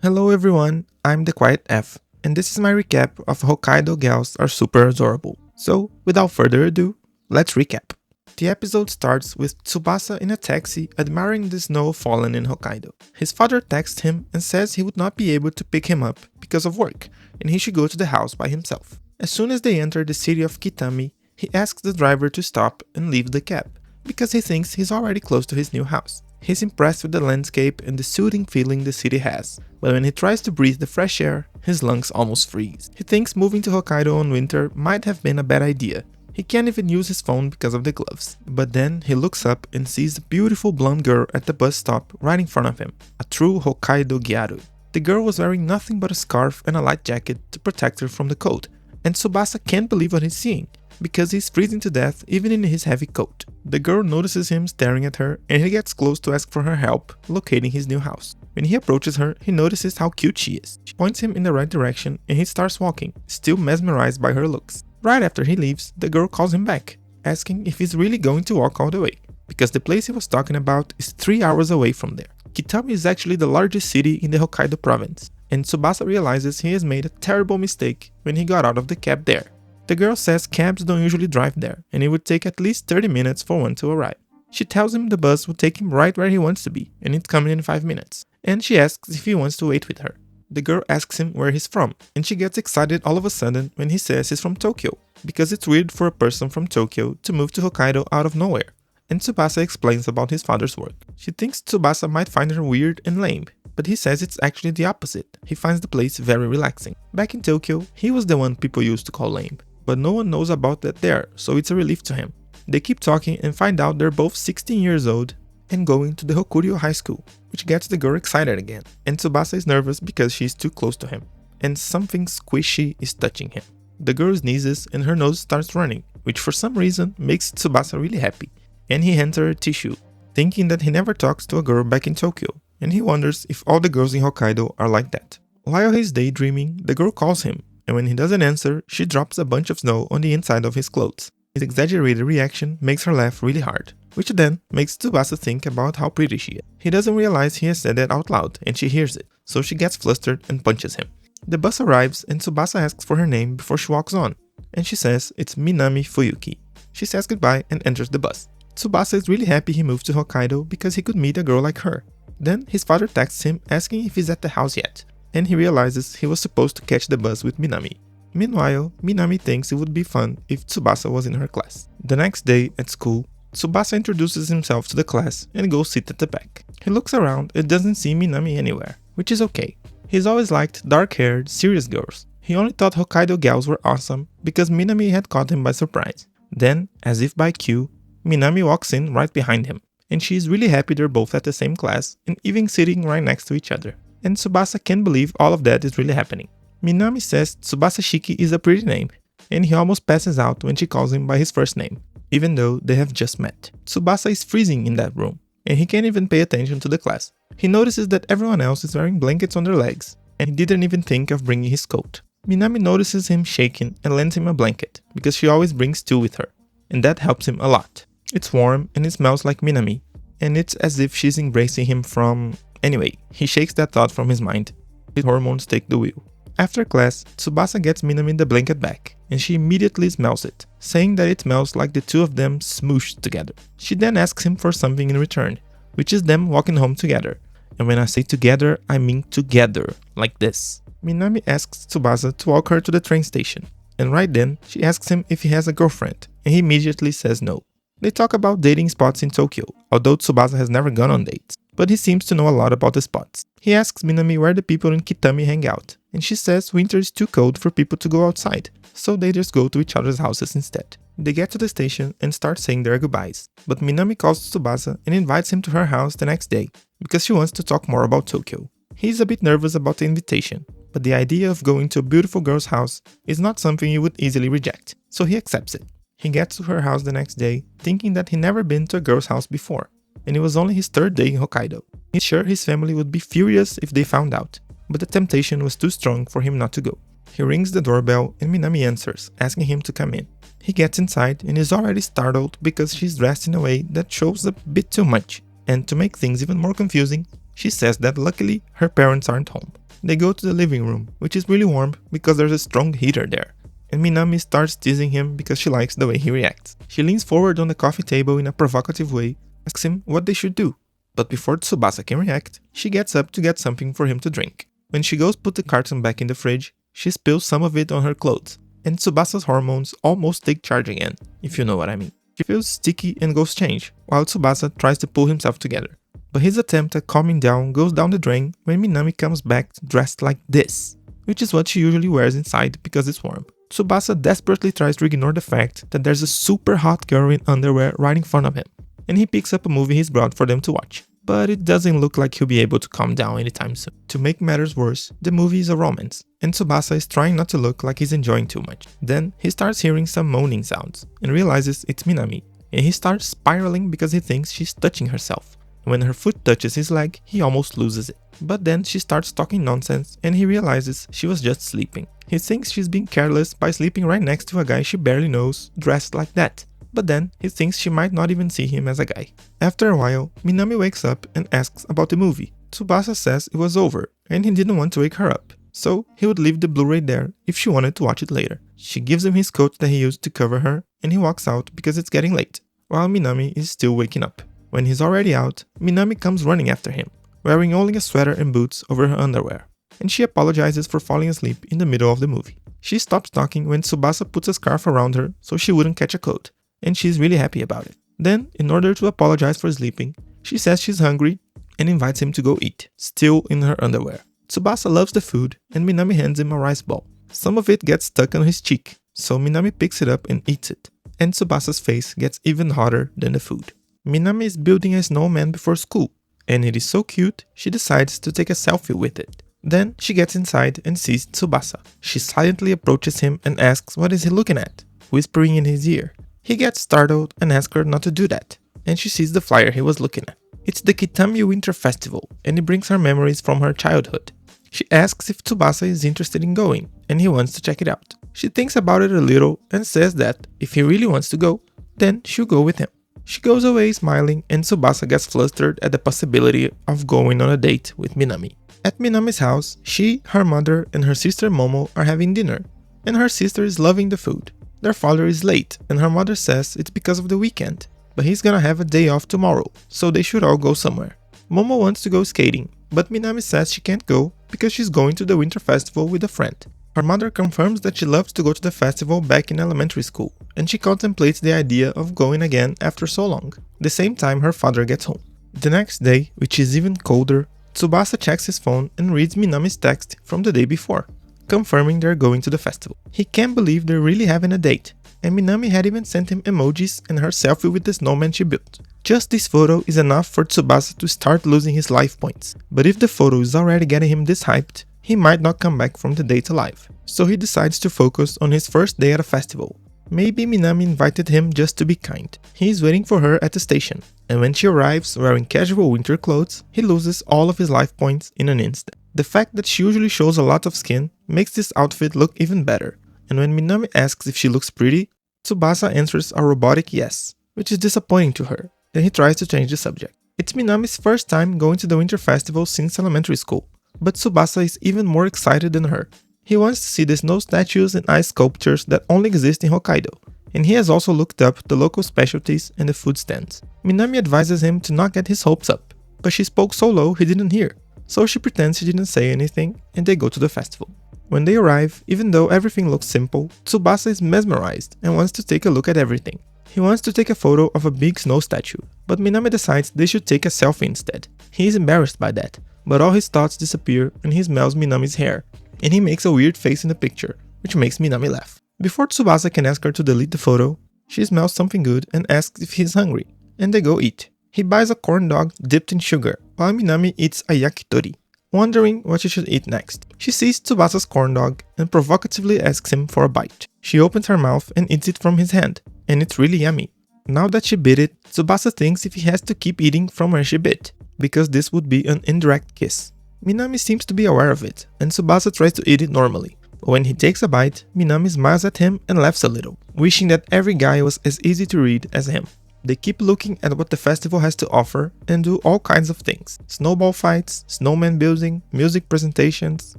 Hello everyone, I'm the Quiet F, and this is my recap of Hokkaido Gals Are Super Adorable. So, without further ado, let's recap. The episode starts with Tsubasa in a taxi admiring the snow fallen in Hokkaido. His father texts him and says he would not be able to pick him up because of work, and he should go to the house by himself. As soon as they enter the city of Kitami, he asks the driver to stop and leave the cab, because he thinks he's already close to his new house. He's impressed with the landscape and the soothing feeling the city has, but when he tries to breathe the fresh air, his lungs almost freeze. He thinks moving to Hokkaido in winter might have been a bad idea. He can't even use his phone because of the gloves. But then he looks up and sees a beautiful blonde girl at the bus stop right in front of him, a true Hokkaido Gyaru. The girl was wearing nothing but a scarf and a light jacket to protect her from the cold, and Tsubasa can't believe what he's seeing, because he's freezing to death even in his heavy coat. The girl notices him staring at her and he gets close to ask for her help locating his new house. When he approaches her, he notices how cute she is. She points him in the right direction and he starts walking, still mesmerized by her looks. Right after he leaves, the girl calls him back, asking if he's really going to walk all the way, because the place he was talking about is 3 hours away from there. Kitami is actually the largest city in the Hokkaido province, and Tsubasa realizes he has made a terrible mistake when he got out of the cab there. The girl says cabs don't usually drive there, and it would take at least 30 minutes for one to arrive. She tells him the bus will take him right where he wants to be, and it's coming in 5 minutes. And she asks if he wants to wait with her. The girl asks him where he's from, and she gets excited all of a sudden when he says he's from Tokyo, because it's weird for a person from Tokyo to move to Hokkaido out of nowhere. And Tsubasa explains about his father's work. She thinks Tsubasa might find her weird and lame, but he says it's actually the opposite. He finds the place very relaxing. Back in Tokyo, he was the one people used to call lame, but no one knows about that there, so it's a relief to him. They keep talking and find out they're both 16 years old and going to the Hokkaido High School, which gets the girl excited again. And Tsubasa is nervous because she's too close to him, and something squishy is touching him. The girl sneezes and her nose starts running, which for some reason makes Tsubasa really happy, and he hands her a tissue, thinking that he never talks to a girl back in Tokyo, and he wonders if all the girls in Hokkaido are like that. While he's daydreaming, the girl calls him, and when he doesn't answer, she drops a bunch of snow on the inside of his clothes. His exaggerated reaction makes her laugh really hard, which then makes Tsubasa think about how pretty she is. He doesn't realize he has said that out loud, and she hears it, so she gets flustered and punches him. The bus arrives and Tsubasa asks for her name before she walks on, and she says it's Minami Fuyuki. She says goodbye and enters the bus. Tsubasa is really happy he moved to Hokkaido because he could meet a girl like her. Then his father texts him asking if he's at the house yet, and he realizes he was supposed to catch the bus with Minami. Meanwhile, Minami thinks it would be fun if Tsubasa was in her class. The next day at school, Tsubasa introduces himself to the class and goes sit at the back. He looks around and doesn't see Minami anywhere, which is okay. He's always liked dark-haired, serious girls. He only thought Hokkaido gals were awesome because Minami had caught him by surprise. Then, as if by cue, Minami walks in right behind him, and she's really happy they're both at the same class and even sitting right next to each other. And Tsubasa can't believe all of that is really happening. Minami says Tsubasa Shiki is a pretty name, and he almost passes out when she calls him by his first name, even though they have just met. Tsubasa is freezing in that room, and he can't even pay attention to the class. He notices that everyone else is wearing blankets on their legs, and he didn't even think of bringing his coat. Minami notices him shaking and lends him a blanket, because she always brings two with her, and that helps him a lot. It's warm and it smells like Minami, and it's as if she's embracing him from... Anyway, he shakes that thought from his mind. His hormones take the wheel. After class, Tsubasa gets Minami the blanket back, and she immediately smells it, saying that it smells like the two of them smooshed together. She then asks him for something in return, which is them walking home together. And when I say together, I mean together, like this. Minami asks Tsubasa to walk her to the train station, and right then, she asks him if he has a girlfriend, and he immediately says no. They talk about dating spots in Tokyo, although Tsubasa has never gone on dates, but he seems to know a lot about the spots. He asks Minami where the people in Kitami hang out, and she says winter is too cold for people to go outside, so they just go to each other's houses instead. They get to the station and start saying their goodbyes, but Minami calls Tsubasa and invites him to her house the next day, because she wants to talk more about Tokyo. He's a bit nervous about the invitation, but the idea of going to a beautiful girl's house is not something you would easily reject, so he accepts it. He gets to her house the next day, thinking that he'd never been to a girl's house before, and it was only his third day in Hokkaido. He's sure his family would be furious if they found out, but the temptation was too strong for him not to go. He rings the doorbell and Minami answers, asking him to come in. He gets inside and is already startled because she's dressed in a way that shows a bit too much, and to make things even more confusing, she says that luckily her parents aren't home. They go to the living room, which is really warm because there's a strong heater there. And Minami starts teasing him because she likes the way he reacts. She leans forward on the coffee table in a provocative way, asks him what they should do. But before Tsubasa can react, she gets up to get something for him to drink. When she goes put the carton back in the fridge, she spills some of it on her clothes, and Tsubasa's hormones almost take charge again, if you know what I mean. She feels sticky and goes change, while Tsubasa tries to pull himself together. But his attempt at calming down goes down the drain when Minami comes back dressed like this, which is what she usually wears inside because it's warm. Tsubasa desperately tries to ignore the fact that there's a super hot girl in underwear right in front of him, and he picks up a movie he's brought for them to watch. But it doesn't look like he'll be able to calm down anytime soon. To make matters worse, the movie is a romance, and Tsubasa is trying not to look like he's enjoying too much. Then he starts hearing some moaning sounds, and realizes it's Minami, and he starts spiraling because he thinks she's touching herself. When her foot touches his leg, he almost loses it. But then she starts talking nonsense, and he realizes she was just sleeping. He thinks she's being careless by sleeping right next to a guy she barely knows, dressed like that. But then he thinks she might not even see him as a guy. After a while, Minami wakes up and asks about the movie. Tsubasa says it was over, and he didn't want to wake her up, so he would leave the Blu-ray there if she wanted to watch it later. She gives him his coat that he used to cover her, and he walks out because it's getting late, while Minami is still waking up. When he's already out, Minami comes running after him, wearing only a sweater and boots over her underwear, and she apologizes for falling asleep in the middle of the movie. She stops talking when Tsubasa puts a scarf around her so she wouldn't catch a cold, and she's really happy about it. Then, in order to apologize for sleeping, she says she's hungry and invites him to go eat, still in her underwear. Tsubasa loves the food, and Minami hands him a rice ball. Some of it gets stuck on his cheek, so Minami picks it up and eats it, and Tsubasa's face gets even hotter than the food. Minami is building a snowman before school, and it is so cute, she decides to take a selfie with it. Then she gets inside and sees Tsubasa. She silently approaches him and asks what is he looking at, whispering in his ear. He gets startled and asks her not to do that, and she sees the flyer he was looking at. It's the Kitami Winter Festival, and it brings her memories from her childhood. She asks if Tsubasa is interested in going, and he wants to check it out. She thinks about it a little and says that if he really wants to go, then she'll go with him. She goes away smiling, and Tsubasa gets flustered at the possibility of going on a date with Minami. At Minami's house, she, her mother, and her sister Momo are having dinner, and her sister is loving the food. Their father is late, and her mother says it's because of the weekend, but he's gonna have a day off tomorrow, so they should all go somewhere. Momo wants to go skating, but Minami says she can't go because she's going to the winter festival with a friend. Her mother confirms that she loves to go to the festival back in elementary school, and she contemplates the idea of going again after so long. The same time her father gets home. The next day, which is even colder, Tsubasa checks his phone and reads Minami's text from the day before, confirming they're going to the festival. He can't believe they're really having a date, and Minami had even sent him emojis and her selfie with the snowman she built. Just this photo is enough for Tsubasa to start losing his life points, but if the photo is already getting him this hyped, he might not come back from the date alive. So he decides to focus on his first day at a festival. Maybe Minami invited him just to be kind. He is waiting for her at the station, and when she arrives wearing casual winter clothes, he loses all of his life points in an instant. The fact that she usually shows a lot of skin makes this outfit look even better, and when Minami asks if she looks pretty, Tsubasa answers a robotic yes, which is disappointing to her. Then he tries to change the subject. It's Minami's first time going to the winter festival since elementary school, but Tsubasa is even more excited than her. He wants to see the snow statues and ice sculptures that only exist in Hokkaido, and he has also looked up the local specialties and the food stands. Minami advises him to not get his hopes up, but she spoke so low he didn't hear, so she pretends she didn't say anything and they go to the festival. When they arrive, even though everything looks simple, Tsubasa is mesmerized and wants to take a look at everything. He wants to take a photo of a big snow statue, but Minami decides they should take a selfie instead. He is embarrassed by that, but all his thoughts disappear when he smells Minami's hair, and he makes a weird face in the picture, which makes Minami laugh. Before Tsubasa can ask her to delete the photo, she smells something good and asks if he's hungry, and they go eat. He buys a corn dog dipped in sugar, while Minami eats a yakitori, wondering what she should eat next. She sees Tsubasa's corn dog and provocatively asks him for a bite. She opens her mouth and eats it from his hand, and it's really yummy. Now that she bit it, Tsubasa thinks if he has to keep eating from where she bit, because this would be an indirect kiss. Minami seems to be aware of it, and Tsubasa tries to eat it normally. But when he takes a bite, Minami smiles at him and laughs a little, wishing that every guy was as easy to read as him. They keep looking at what the festival has to offer and do all kinds of things. Snowball fights, snowman building, music presentations,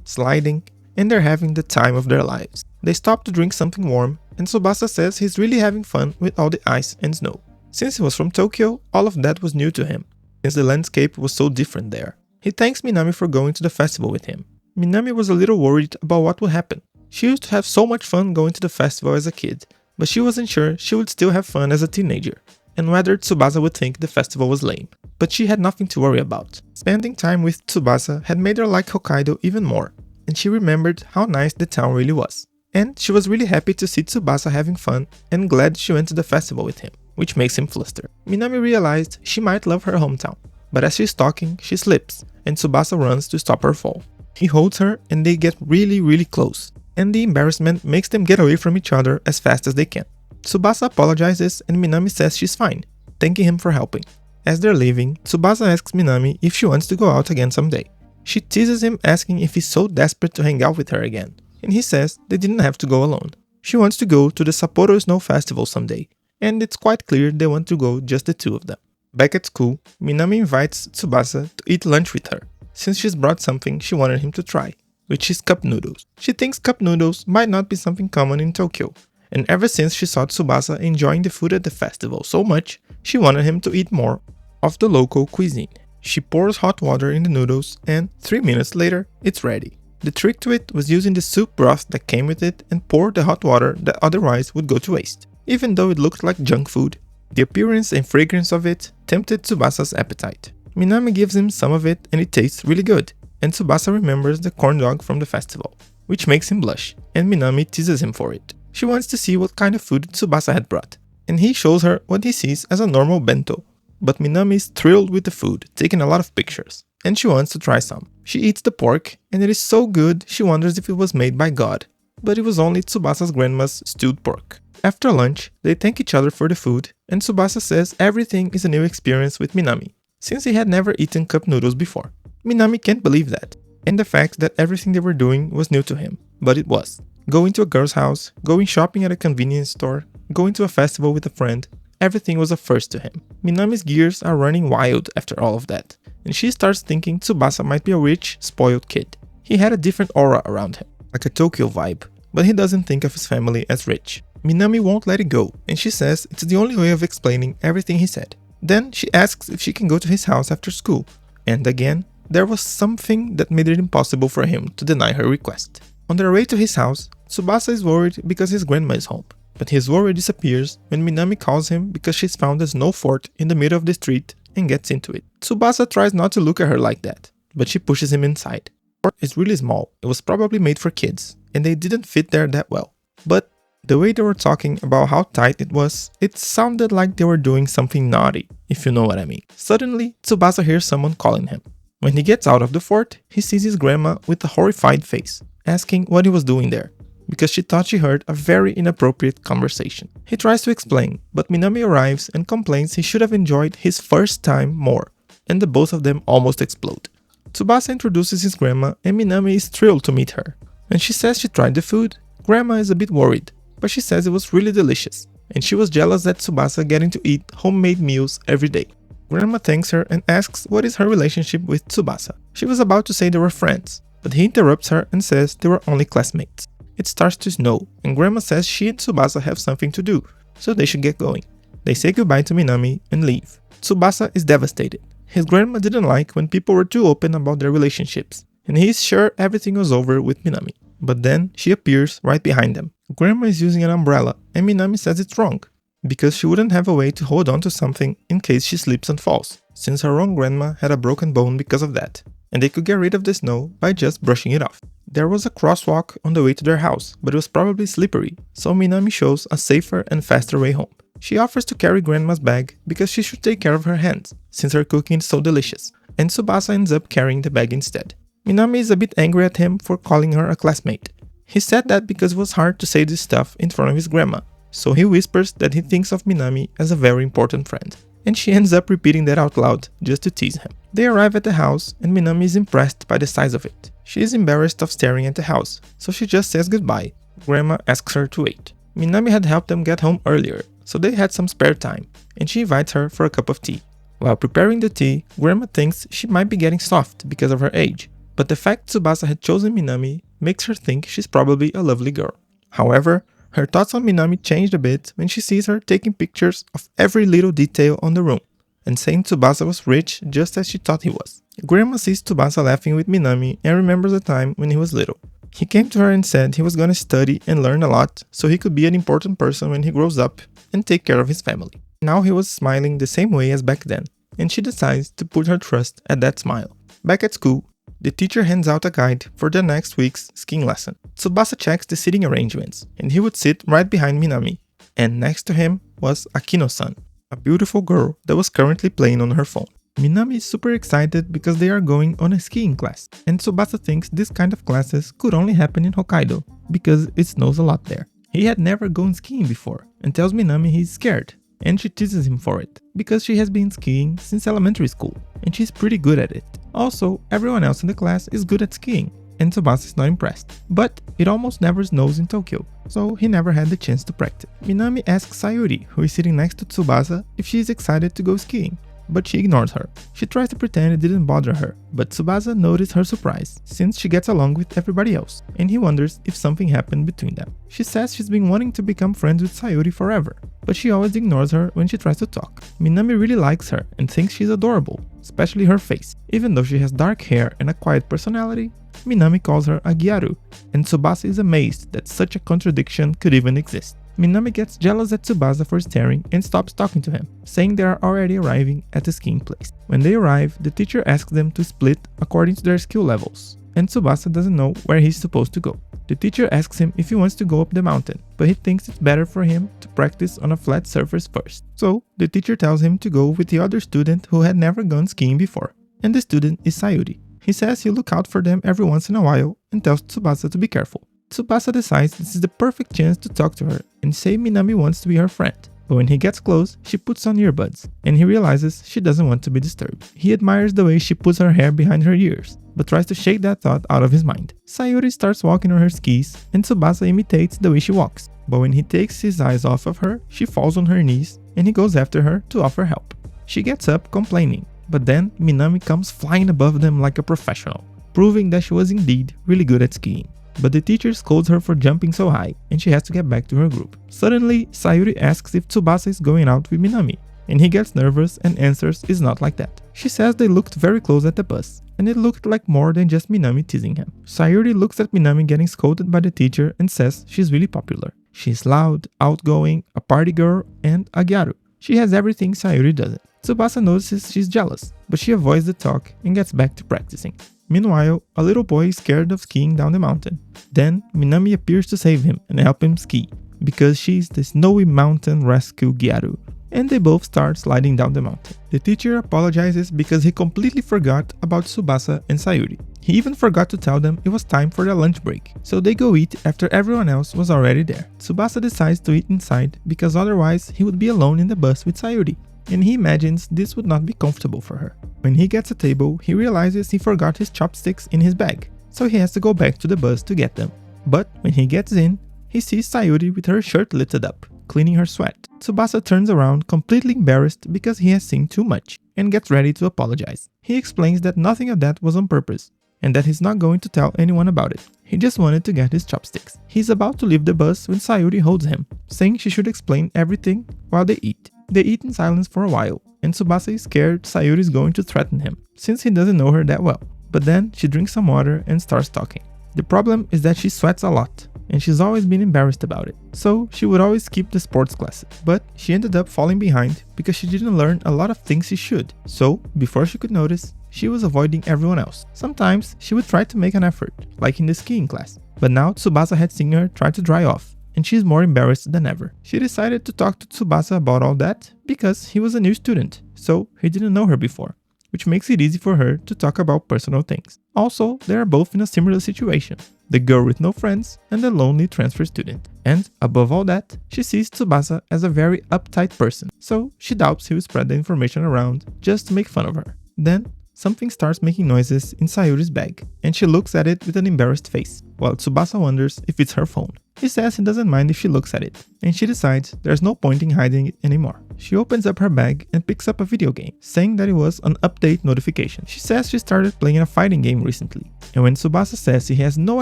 sliding, and they're having the time of their lives. They stop to drink something warm, and Tsubasa says he's really having fun with all the ice and snow. Since he was from Tokyo, all of that was new to him, since the landscape was so different there. He thanks Minami for going to the festival with him. Minami was a little worried about what would happen. She used to have so much fun going to the festival as a kid, but she wasn't sure she would still have fun as a teenager, and whether Tsubasa would think the festival was lame. But she had nothing to worry about. Spending time with Tsubasa had made her like Hokkaido even more, and she remembered how nice the town really was. And she was really happy to see Tsubasa having fun and glad she went to the festival with him, which makes him fluster. Minami realized she might love her hometown, but as she's talking, she slips, and Tsubasa runs to stop her fall. He holds her and they get really close, and the embarrassment makes them get away from each other as fast as they can. Tsubasa apologizes and Minami says she's fine, thanking him for helping. As they're leaving, Tsubasa asks Minami if she wants to go out again someday. She teases him, asking if he's so desperate to hang out with her again, and he says they didn't have to go alone. She wants to go to the Sapporo Snow Festival someday, and it's quite clear they want to go just the two of them. Back at school, Minami invites Tsubasa to eat lunch with her, since she's brought something she wanted him to try, which is cup noodles. She thinks cup noodles might not be something common in Tokyo, and ever since she saw Tsubasa enjoying the food at the festival so much, she wanted him to eat more of the local cuisine. She pours hot water in the noodles and 3 minutes later, it's ready. The trick to it was using the soup broth that came with it and pour the hot water that otherwise would go to waste. Even though it looked like junk food, the appearance and fragrance of it tempted Tsubasa's appetite. Minami gives him some of it and it tastes really good, and Tsubasa remembers the corn dog from the festival, which makes him blush, and Minami teases him for it. She wants to see what kind of food Tsubasa had brought, and he shows her what he sees as a normal bento. But Minami is thrilled with the food, taking a lot of pictures, and she wants to try some. She eats the pork, and it is so good she wonders if it was made by God, but it was only Tsubasa's grandma's stewed pork. After lunch, they thank each other for the food, and Tsubasa says everything is a new experience with Minami, since he had never eaten cup noodles before. Minami can't believe that, and the fact that everything they were doing was new to him, but it was. Going to a girl's house, going shopping at a convenience store, going to a festival with a friend, everything was a first to him. Minami's gears are running wild after all of that, and she starts thinking Tsubasa might be a rich, spoiled kid. He had a different aura around him, like a Tokyo vibe, but he doesn't think of his family as rich. Minami won't let it go, and she says it's the only way of explaining everything he said. Then she asks if she can go to his house after school, and again, there was something that made it impossible for him to deny her request. On their way to his house, Tsubasa is worried because his grandma is home, but his worry disappears when Minami calls him because she's found a snow fort in the middle of the street and gets into it. Tsubasa tries not to look at her like that, but she pushes him inside. The fort is really small, it was probably made for kids, and they didn't fit there that well. But the way they were talking about how tight it was, it sounded like they were doing something naughty, if you know what I mean. Suddenly, Tsubasa hears someone calling him. When he gets out of the fort, he sees his grandma with a horrified face, asking what he was doing there, because she thought she heard a very inappropriate conversation. He tries to explain, but Minami arrives and complains he should have enjoyed his first time more, and the both of them almost explode. Tsubasa introduces his grandma and Minami is thrilled to meet her. When she says she tried the food, Grandma is a bit worried, but she says it was really delicious, and she was jealous that Tsubasa getting to eat homemade meals every day. Grandma thanks her and asks what is her relationship with Tsubasa. She was about to say they were friends, but he interrupts her and says they were only classmates. It starts to snow, and Grandma says she and Tsubasa have something to do, so they should get going. They say goodbye to Minami and leave. Tsubasa is devastated. His grandma didn't like when people were too open about their relationships, and he is sure everything was over with Minami. But then she appears right behind them. Grandma is using an umbrella, and Minami says it's wrong, because she wouldn't have a way to hold on to something in case she slips and falls, since her own grandma had a broken bone because of that, and they could get rid of the snow by just brushing it off. There was a crosswalk on the way to their house, but it was probably slippery, so Minami shows a safer and faster way home. She offers to carry Grandma's bag because she should take care of her hands, since her cooking is so delicious, and Tsubasa ends up carrying the bag instead. Minami is a bit angry at him for calling her a classmate. He said that because it was hard to say this stuff in front of his grandma, so he whispers that he thinks of Minami as a very important friend, and she ends up repeating that out loud just to tease him. They arrive at the house and Minami is impressed by the size of it. She is embarrassed of staring at the house, so she just says goodbye. Grandma asks her to wait. Minami had helped them get home earlier, so they had some spare time, and she invites her for a cup of tea. While preparing the tea, Grandma thinks she might be getting soft because of her age, but the fact Tsubasa had chosen Minami makes her think she's probably a lovely girl. However, her thoughts on Minami changed a bit when she sees her taking pictures of every little detail on the room, and saying Tsubasa was rich just as she thought he was. Grandma sees Tsubasa laughing with Minami and remembers a time when he was little. He came to her and said he was going to study and learn a lot so he could be an important person when he grows up and take care of his family. Now he was smiling the same way as back then, and she decides to put her trust at that smile. Back at school, the teacher hands out a guide for the next week's skiing lesson. Tsubasa checks the seating arrangements, and he would sit right behind Minami, and next to him was Akino-san, a beautiful girl that was currently playing on her phone. Minami is super excited because they are going on a skiing class, and Tsubasa thinks this kind of classes could only happen in Hokkaido, because it snows a lot there. He had never gone skiing before, and tells Minami he's scared, and she teases him for it, because she has been skiing since elementary school, and she's pretty good at it. Also, everyone else in the class is good at skiing, and Tsubasa is not impressed. But it almost never snows in Tokyo, so he never had the chance to practice. Minami asks Sayuri, who is sitting next to Tsubasa, if she is excited to go skiing, but she ignores her. She tries to pretend it didn't bother her, but Tsubasa noticed her surprise, since she gets along with everybody else, and he wonders if something happened between them. She says she's been wanting to become friends with Sayuri forever, but she always ignores her when she tries to talk. Minami really likes her and thinks she's adorable, especially her face. Even though she has dark hair and a quiet personality, Minami calls her a Gyaru, and Tsubasa is amazed that such a contradiction could even exist. Minami gets jealous at Tsubasa for staring and stops talking to him, saying they are already arriving at the skiing place. When they arrive, the teacher asks them to split according to their skill levels, and Tsubasa doesn't know where he's supposed to go. The teacher asks him if he wants to go up the mountain, but he thinks it's better for him to practice on a flat surface first. So, the teacher tells him to go with the other student who had never gone skiing before, and the student is Sayuri. He says he'll look out for them every once in a while and tells Tsubasa to be careful. Tsubasa decides this is the perfect chance to talk to her and say Minami wants to be her friend. But when he gets close, she puts on earbuds, and he realizes she doesn't want to be disturbed. He admires the way she puts her hair behind her ears, but tries to shake that thought out of his mind. Sayuri starts walking on her skis, and Tsubasa imitates the way she walks. But when he takes his eyes off of her, she falls on her knees, and he goes after her to offer help. She gets up complaining, but then Minami comes flying above them like a professional, proving that she was indeed really good at skiing. But the teacher scolds her for jumping so high, and she has to get back to her group. Suddenly, Sayuri asks if Tsubasa is going out with Minami, and he gets nervous and answers it's not like that. She says they looked very close at the bus, and it looked like more than just Minami teasing him. Sayuri looks at Minami getting scolded by the teacher and says she's really popular. She's loud, outgoing, a party girl, and a Gyaru. She has everything Sayuri doesn't. Tsubasa notices she's jealous, but she avoids the talk and gets back to practicing. Meanwhile, a little boy is scared of skiing down the mountain. Then, Minami appears to save him and help him ski, because she's the snowy mountain rescue Gyaru, and they both start sliding down the mountain. The teacher apologizes because he completely forgot about Tsubasa and Sayuri. He even forgot to tell them it was time for their lunch break, so they go eat after everyone else was already there. Tsubasa decides to eat inside because otherwise he would be alone in the bus with Sayuri, and he imagines this would not be comfortable for her. When he gets a table, he realizes he forgot his chopsticks in his bag, so he has to go back to the bus to get them. But when he gets in, he sees Sayuri with her shirt lifted up, cleaning her sweat. Tsubasa turns around completely embarrassed because he has seen too much, and gets ready to apologize. He explains that nothing of that was on purpose, and that he's not going to tell anyone about it. He just wanted to get his chopsticks. He's about to leave the bus when Sayuri holds him, saying she should explain everything while they eat. They eat in silence for a while, and Tsubasa is scared Sayuri is going to threaten him, since he doesn't know her that well. But then she drinks some water and starts talking. The problem is that she sweats a lot, and she's always been embarrassed about it, so she would always skip the sports classes. But she ended up falling behind because she didn't learn a lot of things she should, so before she could notice, she was avoiding everyone else. Sometimes she would try to make an effort, like in the skiing class, but now Tsubasa had seen her try to dry off, and she's more embarrassed than ever. She decided to talk to Tsubasa about all that because he was a new student, so he didn't know her before, which makes it easy for her to talk about personal things. Also, they are both in a similar situation, the girl with no friends and the lonely transfer student. And above all that, she sees Tsubasa as a very uptight person, so she doubts he will spread the information around just to make fun of her. Then, something starts making noises in Sayuri's bag, and she looks at it with an embarrassed face, while Tsubasa wonders if it's her phone. He says he doesn't mind if she looks at it, and she decides there's no point in hiding it anymore. She opens up her bag and picks up a video game, saying that it was an update notification. She says she started playing a fighting game recently, and when Tsubasa says he has no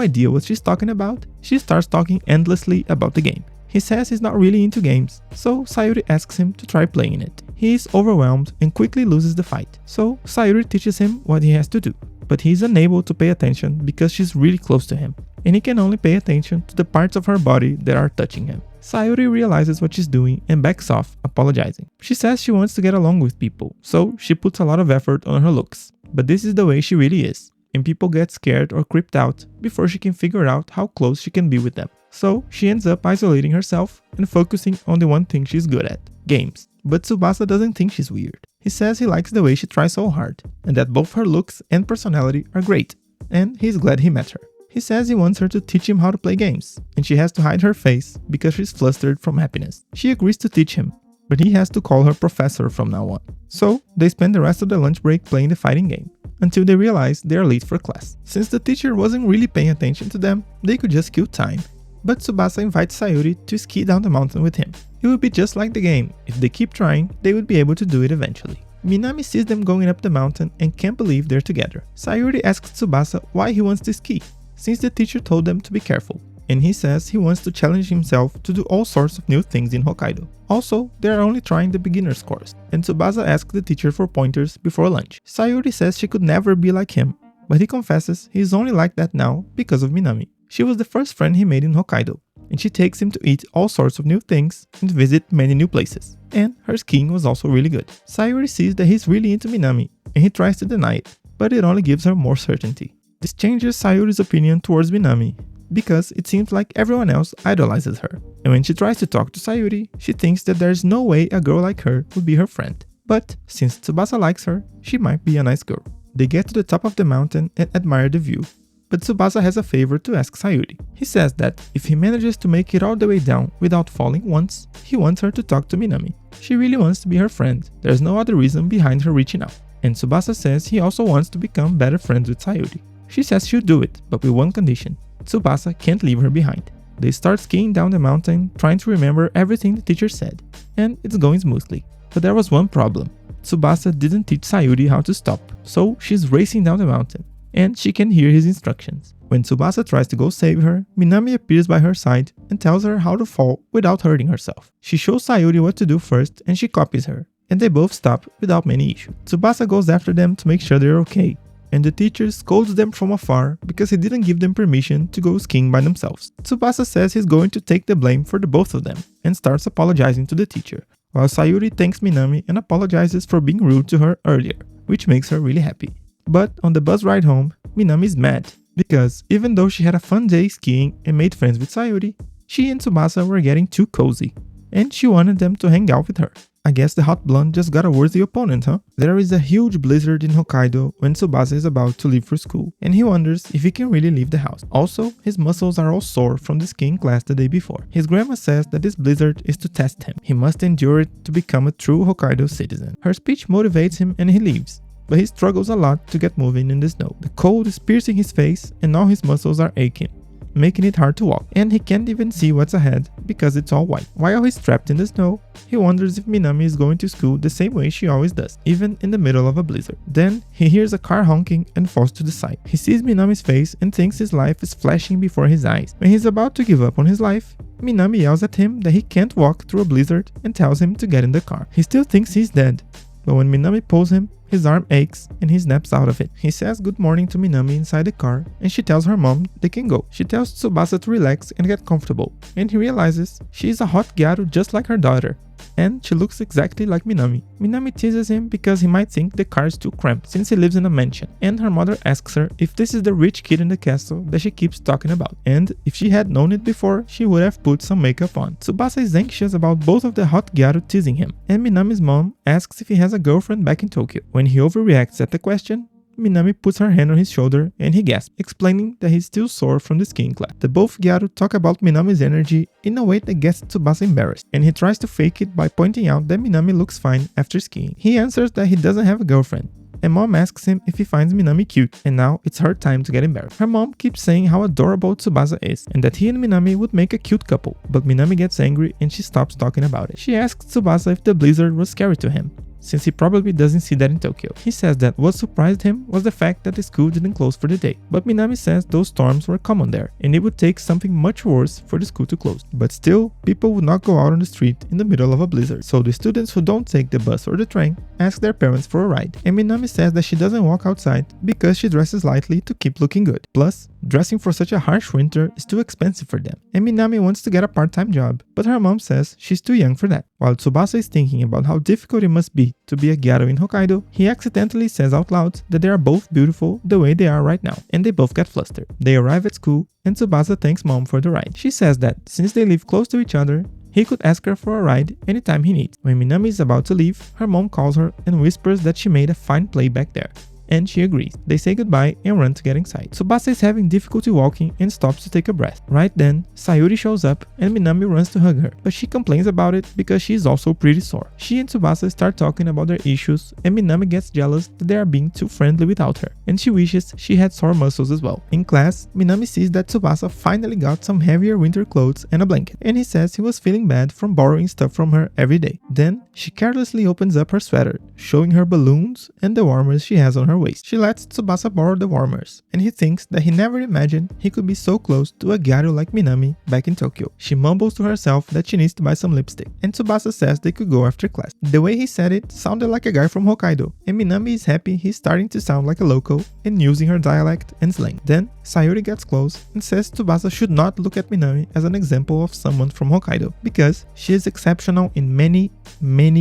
idea what she's talking about, she starts talking endlessly about the game. He says he's not really into games, so Sayuri asks him to try playing it. He is overwhelmed and quickly loses the fight, so Sayuri teaches him what he has to do. But he is unable to pay attention because she's really close to him, and he can only pay attention to the parts of her body that are touching him. Sayuri realizes what she's doing and backs off, apologizing. She says she wants to get along with people, so she puts a lot of effort on her looks. But this is the way she really is, and people get scared or creeped out before she can figure out how close she can be with them. So she ends up isolating herself and focusing on the one thing she's good at, games. But Tsubasa doesn't think she's weird. He says he likes the way she tries so hard, and that both her looks and personality are great, and he's glad he met her. He says he wants her to teach him how to play games, and she has to hide her face because she's flustered from happiness. She agrees to teach him, but he has to call her professor from now on. So they spend the rest of the lunch break playing the fighting game, until they realize they are late for class. Since the teacher wasn't really paying attention to them, they could just kill time. But Tsubasa invites Sayuri to ski down the mountain with him. It would be just like the game. If they keep trying, they would be able to do it eventually. Minami sees them going up the mountain and can't believe they're together. Sayuri asks Tsubasa why he wants to ski, since the teacher told them to be careful, and he says he wants to challenge himself to do all sorts of new things in Hokkaido. Also, they are only trying the beginner's course, and Tsubasa asks the teacher for pointers before lunch. Sayuri says she could never be like him, but he confesses he is only like that now because of Minami. She was the first friend he made in Hokkaido, and she takes him to eat all sorts of new things and visit many new places. And her skiing was also really good. Sayuri sees that he's really into Minami, and he tries to deny it, but it only gives her more certainty. This changes Sayuri's opinion towards Minami, because it seems like everyone else idolizes her. And when she tries to talk to Sayuri, she thinks that there's no way a girl like her would be her friend. But since Tsubasa likes her, she might be a nice girl. They get to the top of the mountain and admire the view. But Tsubasa has a favor to ask Sayuri. He says that if he manages to make it all the way down without falling once, he wants her to talk to Minami. She really wants to be her friend. There's no other reason behind her reaching out. And Tsubasa says he also wants to become better friends with Sayuri. She says she'll do it, but with one condition. Tsubasa can't leave her behind. They start skiing down the mountain, trying to remember everything the teacher said. And it's going smoothly. But there was one problem. Tsubasa didn't teach Sayuri how to stop, so she's racing down the mountain, and she can hear his instructions. When Tsubasa tries to go save her, Minami appears by her side and tells her how to fall without hurting herself. She shows Sayuri what to do first, and she copies her, and they both stop without many issues. Tsubasa goes after them to make sure they're okay, and the teacher scolds them from afar because he didn't give them permission to go skiing by themselves. Tsubasa says he's going to take the blame for the both of them and starts apologizing to the teacher, while Sayuri thanks Minami and apologizes for being rude to her earlier, which makes her really happy. But on the bus ride home, Minami is mad because even though she had a fun day skiing and made friends with Sayuri, she and Tsubasa were getting too cozy, and she wanted them to hang out with her. I guess the hot blonde just got a worthy opponent, huh? There is a huge blizzard in Hokkaido when Tsubasa is about to leave for school, and he wonders if he can really leave the house. Also, his muscles are all sore from the skiing class the day before. His grandma says that this blizzard is to test him. He must endure it to become a true Hokkaido citizen. Her speech motivates him and he leaves, but he struggles a lot to get moving in the snow. The cold is piercing his face and all his muscles are aching, making it hard to walk, and he can't even see what's ahead because it's all white. While he's trapped in the snow, he wonders if Minami is going to school the same way she always does, even in the middle of a blizzard. Then he hears a car honking and falls to the side. He sees Minami's face and thinks his life is flashing before his eyes. When he's about to give up on his life, Minami yells at him that he can't walk through a blizzard and tells him to get in the car. He still thinks he's dead, but when Minami pulls him, his arm aches and he snaps out of it. He says good morning to Minami inside the car and she tells her mom they can go. She tells Tsubasa to relax and get comfortable, and he realizes she is a hot Gyaru just like her daughter, and she looks exactly like Minami. Minami teases him because he might think the car is too cramped since he lives in a mansion, and her mother asks her if this is the rich kid in the castle that she keeps talking about, and if she had known it before, she would have put some makeup on. Tsubasa is anxious about both of the hot Gyaru teasing him, and Minami's mom asks if he has a girlfriend back in Tokyo. When he overreacts at the question, Minami puts her hand on his shoulder and he gasps, explaining that he's still sore from the skiing class. The both Gyaru talk about Minami's energy in a way that gets Tsubasa embarrassed, and he tries to fake it by pointing out that Minami looks fine after skiing. He answers that he doesn't have a girlfriend, and Mom asks him if he finds Minami cute, and now it's her time to get embarrassed. Her mom keeps saying how adorable Tsubasa is, and that he and Minami would make a cute couple, but Minami gets angry and she stops talking about it. She asks Tsubasa if the blizzard was scary to him, since he probably doesn't see that in Tokyo. He says that what surprised him was the fact that the school didn't close for the day, but Minami says those storms were common there, and it would take something much worse for the school to close. But still, people would not go out on the street in the middle of a blizzard, so the students who don't take the bus or the train ask their parents for a ride, and Minami says that she doesn't walk outside because she dresses lightly to keep looking good. Plus, dressing for such a harsh winter is too expensive for them, and Minami wants to get a part-time job, but her mom says she's too young for that. While Tsubasa is thinking about how difficult it must be to be a Gyaru in Hokkaido, he accidentally says out loud that they are both beautiful the way they are right now, and they both get flustered. They arrive at school, and Tsubasa thanks Mom for the ride. She says that since they live close to each other, he could ask her for a ride anytime he needs. When Minami is about to leave, her mom calls her and whispers that she made a fine play back there, and she agrees. They say goodbye and run to get inside. Tsubasa is having difficulty walking and stops to take a breath. Right then, Sayuri shows up and Minami runs to hug her, but she complains about it because she is also pretty sore. She and Tsubasa start talking about their issues, and Minami gets jealous that they are being too friendly without her, and she wishes she had sore muscles as well. In class, Minami sees that Tsubasa finally got some heavier winter clothes and a blanket, and he says he was feeling bad from borrowing stuff from her every day. Then, she carelessly opens up her sweater, showing her balloons and the warmers she has on her waist. She lets Tsubasa borrow the warmers, and he thinks that he never imagined he could be so close to a Gyaru like Minami back in Tokyo. She mumbles to herself that she needs to buy some lipstick, and Tsubasa says they could go after class. The way he said it sounded like a guy from Hokkaido, and Minami is happy he's starting to sound like a local and using her dialect and slang. Then, Sayuri gets close and says Tsubasa should not look at Minami as an example of someone from Hokkaido, because she is exceptional in many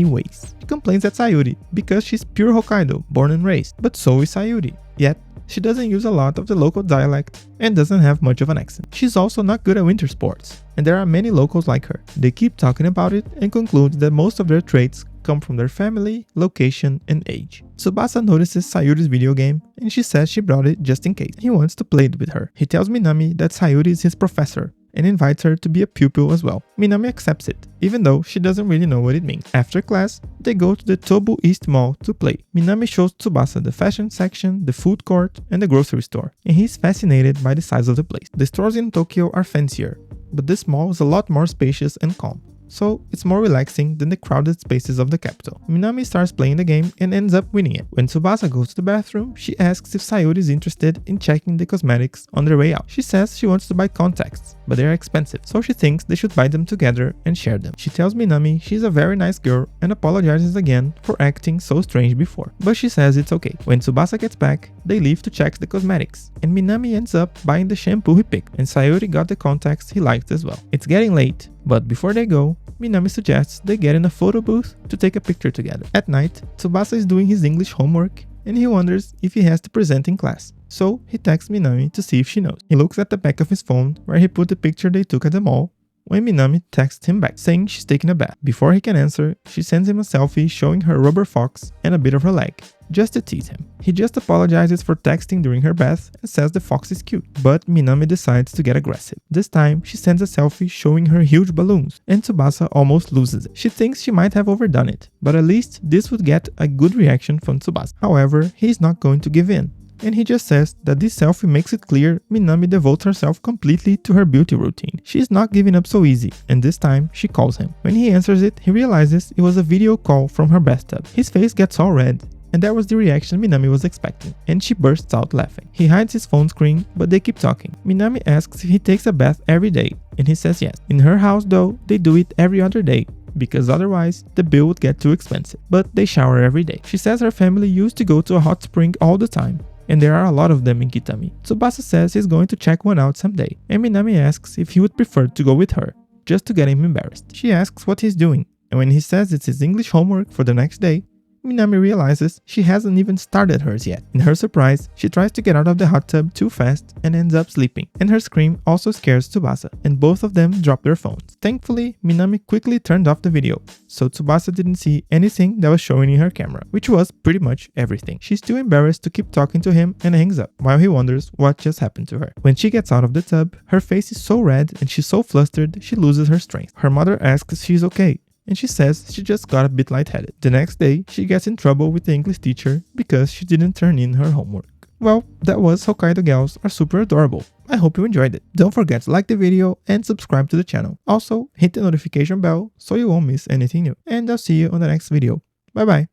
ways. She complains at Sayuri because she's pure Hokkaido, born and raised, but so is Sayuri. Yet, she doesn't use a lot of the local dialect and doesn't have much of an accent. She's also not good at winter sports, and there are many locals like her. They keep talking about it and conclude that most of their traits come from their family, location, and age. Tsubasa notices Sayuri's video game, and she says she brought it just in case. He wants to play it with her. He tells Minami that Sayuri is his professor, and invites her to be a pupil as well. Minami accepts it, even though she doesn't really know what it means. After class, they go to the Tobu East Mall to play. Minami shows Tsubasa the fashion section, the food court, and the grocery store, and he's fascinated by the size of the place. The stores in Tokyo are fancier, but this mall is a lot more spacious and calm, so it's more relaxing than the crowded spaces of the capital. Minami starts playing the game and ends up winning it. When Tsubasa goes to the bathroom, she asks if Sayuri is interested in checking the cosmetics on their way out. She says she wants to buy contacts, but they are expensive, so she thinks they should buy them together and share them. She tells Minami she's a very nice girl and apologizes again for acting so strange before, but she says it's okay. When Tsubasa gets back, they leave to check the cosmetics, and Minami ends up buying the shampoo he picked, and Sayuri got the contacts he liked as well. It's getting late, but before they go, Minami suggests they get in a photo booth to take a picture together. At night, Tsubasa is doing his English homework, and he wonders if he has to present in class. So he texts Minami to see if she knows. He looks at the back of his phone where he put the picture they took at the mall, when Minami texts him back, saying she's taking a bath. Before he can answer, she sends him a selfie showing her rubber fox and a bit of her leg, just to tease him. He just apologizes for texting during her bath and says the fox is cute, but Minami decides to get aggressive. This time, she sends a selfie showing her huge balloons, and Tsubasa almost loses it. She thinks she might have overdone it, but at least this would get a good reaction from Tsubasa. However, he's not going to give in, and he just says that this selfie makes it clear Minami devotes herself completely to her beauty routine. She's not giving up so easy, and this time she calls him. When he answers it, he realizes it was a video call from her bathtub. His face gets all red, and that was the reaction Minami was expecting, and she bursts out laughing. He hides his phone screen, but they keep talking. Minami asks if he takes a bath every day, and he says yes. In her house though, they do it every other day, because otherwise the bill would get too expensive, but they shower every day. She says her family used to go to a hot spring all the time, and there are a lot of them in Kitami. Tsubasa says he's going to check one out someday, and Minami asks if he would prefer to go with her, just to get him embarrassed. She asks what he's doing, and when he says it's his English homework for the next day, Minami realizes she hasn't even started hers yet. In her surprise, she tries to get out of the hot tub too fast and ends up sleeping, and her scream also scares Tsubasa, and both of them drop their phones. Thankfully, Minami quickly turned off the video, so Tsubasa didn't see anything that was showing in her camera, which was pretty much everything. She's too embarrassed to keep talking to him and hangs up, while he wonders what just happened to her. When she gets out of the tub, her face is so red and she's so flustered she loses her strength. Her mother asks if she's okay, and she says she just got a bit lightheaded. The next day, she gets in trouble with the English teacher because she didn't turn in her homework. Well, that was Hokkaido Gals Are Super Adorable. I hope you enjoyed it. Don't forget to like the video and subscribe to the channel. Also, hit the notification bell so you won't miss anything new. And I'll see you on the next video. Bye bye.